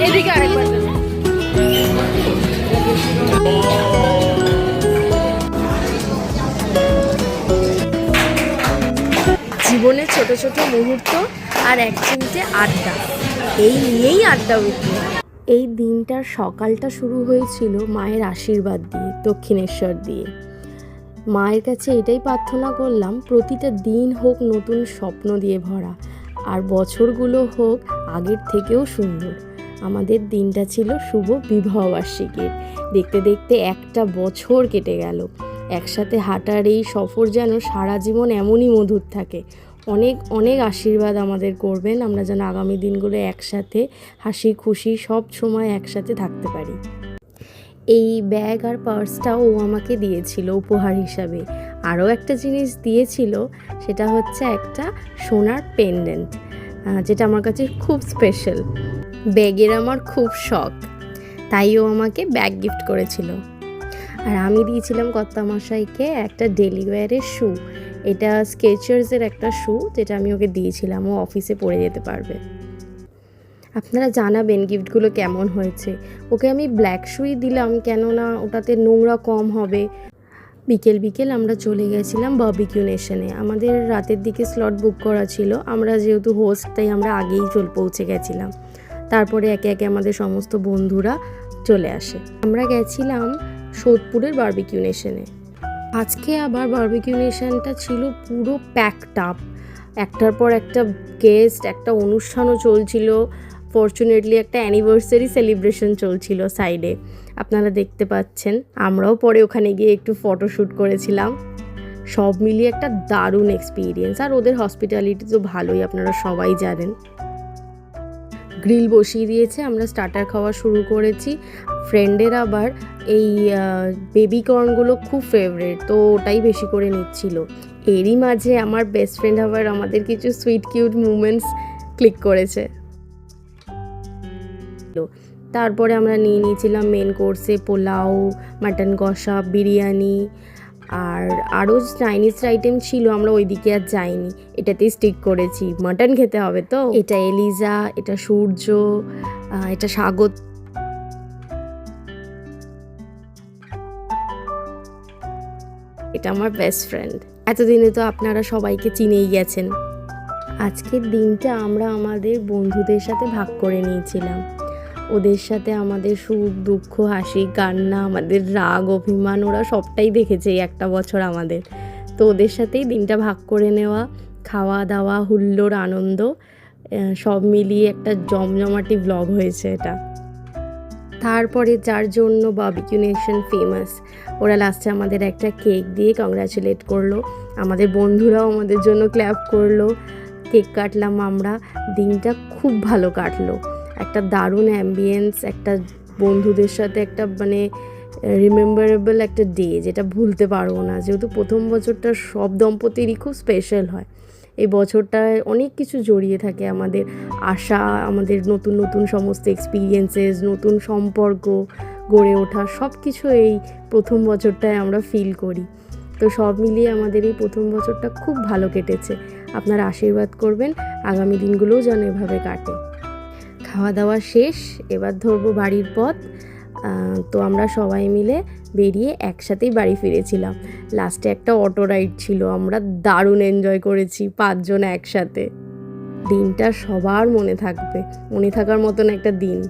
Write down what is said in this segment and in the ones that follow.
এদিকে আরেকবার জীবনের ছোট ছোট মুহূর্ত আর এক চিমটে আড্ডা, এই নিয়েই আড্ডা উঠল। এই দিনটার সকালটা শুরু হয়েছিল মায়ের আশীর্বাদ দিয়ে, দক্ষিণেশ্বর দিয়ে। মায়ের কাছে এটাই প্রার্থনা করলাম, প্রতিটা দিন হোক নতুন স্বপ্ন দিয়ে ভরা, আর বছরগুলো হোক আগের থেকেও সুন্দর। আমাদের দিনটা ছিল শুভ বিবাহবার্ষিকীর। দেখতে দেখতে একটা বছর কেটে গেল। একসাথে হাঁটার এই সফর যেন সারা জীবন এমনই মধুর থাকে। অনেক অনেক আশীর্বাদ আমাদের করবেন, আমরা যেন আগামী দিনগুলো একসাথে হাসি খুশি সব সময় একসাথে থাকতে পারি। এই ব্যাগ আর পার্সটাও ও আমাকে দিয়েছিল উপহার হিসাবে। আরও একটা জিনিস দিয়েছিল, সেটা হচ্ছে একটা সোনার পেন্ডেন্ট, যেটা আমার কাছে খুব স্পেশাল। ব্যাগের আমার খুব শখ, তাই ও আমাকে ব্যাগ গিফট করেছিল। আর আমি দিয়েছিলাম কর্তামশাইকে একটা ডেলি ওয়্যারের শ্যু। এটা স্কেচার্সের একটা শ্যু, যেটা আমি ওকে দিয়েছিলাম, ও অফিসে পরে যেতে পারবে। আপনারা জানাবেন গিফটগুলো কেমন হয়েছে। ওকে আমি ব্ল্যাক শ্যুই দিলাম, কেননা ওটাতে নোংরা কম হবে। বিকেল বিকেল আমরা চলে গেছিলাম বারবিকিউ নেশনে। আমাদের রাতের দিকে স্লট বুক করা ছিল, আমরা যেহেতু হোস্ট তাই আমরা আগেই পৌঁছে গেছিলাম। তারপরে একে একে আমাদের সমস্ত বন্ধুরা চলে আসে। আমরা গেছিলাম সোদপুরের বারবিকিউ নেশনে। আজকে আবার বারবিকিউ নেশনটা ছিল পুরো প্যাকড আপ, একটার পর একটা গেস্ট, একটা অনুষ্ঠানও চলছিল। ফরচুনেটলি একটা অ্যানিভার্সারি সেলিব্রেশন চলছিল সাইডে, আপনারা দেখতে পাচ্ছেন। আমরাও পরে ওখানে গিয়ে একটু ফটোশ্যুট করেছিলাম। সব মিলিয়ে একটা দারুণ এক্সপিরিয়েন্স। আর ওদের হসপিটালিটি তো ভালোই, আপনারা সবাই জানেন। গ্রিল বসিয়ে দিয়েছে, আমরা স্টার্টার খাওয়া শুরু করেছি। ফ্রেন্ডের আবার এই বেবি কর্নগুলো খুব ফেভারিট, তো ওটাই বেশি করে নিচ্ছিল। এরই মাঝে আমার বেস্ট ফ্রেন্ড আবার আমাদের কিছু সুইট কিউট মুমেন্টস ক্লিক করেছে। তারপরে আমরা নিয়ে নিয়েছিলাম মেন কোর্সে পোলাও, মাটন কষা, বিরিয়ানি, আর আরও চাইনিজ আইটেম ছিল। আমরা ওইদিকে আর যাইনি, এটাতেই স্টিক করেছি। মাটন খেতে হবে তো। এটা এলিজা, এটা সূর্য, এটা স্বাগত। এটা আমার বেস্ট ফ্রেন্ড। এতদিনে তো আপনারা সবাইকে চিনেই গেছেন। আজকের দিনটা আমরা আমাদের বন্ধুদের সাথে ভাগ করে নিয়েছিলাম। ওদের সাথে আমাদের সুখ দুঃখ, হাসি কান্না, আমাদের রাগ অভিমান, ওরা সবটাই দেখেছে এই একটা বছর আমাদের। তো ওদের সাথেই দিনটা ভাগ করে নেওয়া, খাওয়া দাওয়া, হুল্লোড়, আনন্দ, সব মিলিয়ে একটা জমজমাটি ব্লগ হয়েছে এটা। তারপরে যার জন্য বারবিকিউ নেশন ফেমাস, ওরা লাস্টে আমাদের একটা কেক দিয়ে কংগ্রাচুলেট করলো। আমাদের বন্ধুরাও আমাদের জন্য ক্ল্যাপ করলো। কেক কাটলাম আমরা। দিনটা খুব ভালো কাটলো। একটা দারুণ অ্যাম্বিয়েন্স, একটা বন্ধুদের সাথে একটা রিমেম্বারেবল একটা ডে, যেটা ভুলতে পারবো না। যেহেতু প্রথম বছরটা সব দম্পতিরই খুব স্পেশাল হয়। এই বছরটায় অনেক কিছু জড়িয়ে থাকে, আমাদের আশা, আমাদের নতুন নতুন সমস্ত এক্সপিরিয়েন্সেস, নতুন সম্পর্ক গড়ে ওঠা, সব কিছু এই প্রথম বছরটায় আমরা ফিল করি। তো সব মিলিয়ে আমাদের এই প্রথম বছরটা খুব ভালো কেটেছে। আপনারা আশীর্বাদ করবেন আগামী দিনগুলোও যেন এভাবে কাটে। খাওয়া দাওয়া শেষ, এবার ধরবো বাড়ির পথ। তো আমরা সবাই মিলে বেরিয়ে একসাথেই বাড়ি ফিরেছিলাম। লাস্টে একটা অটো রাইড ছিল, আমরা দারুণ এনজয় করেছি 5 জন একসাথে। দিনটা সবার মনে থাকবে, মনে থাকার মতন একটা দিন।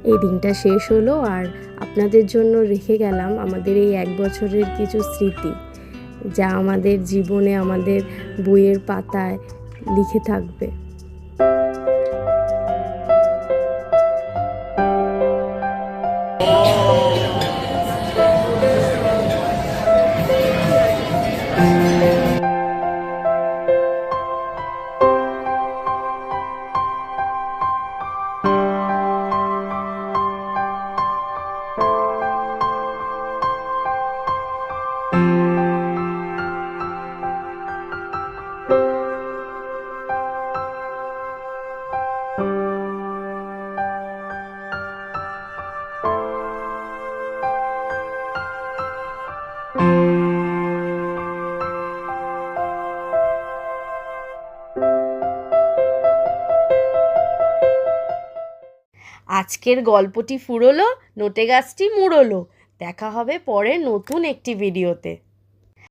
এই দিনটা শেষ হলো, আর আপনাদের জন্য রেখে গেলাম আমাদের এই 1 বছরের কিছু স্মৃতি, যা আমাদের জীবনে, আমাদের বইয়ের পাতায় লিখে থাকবে। আজকের গল্পটি ফুরোলো, নোটে গাছটি মুড়োলো। দেখা হবে পরে নতুন একটি ভিডিওতে।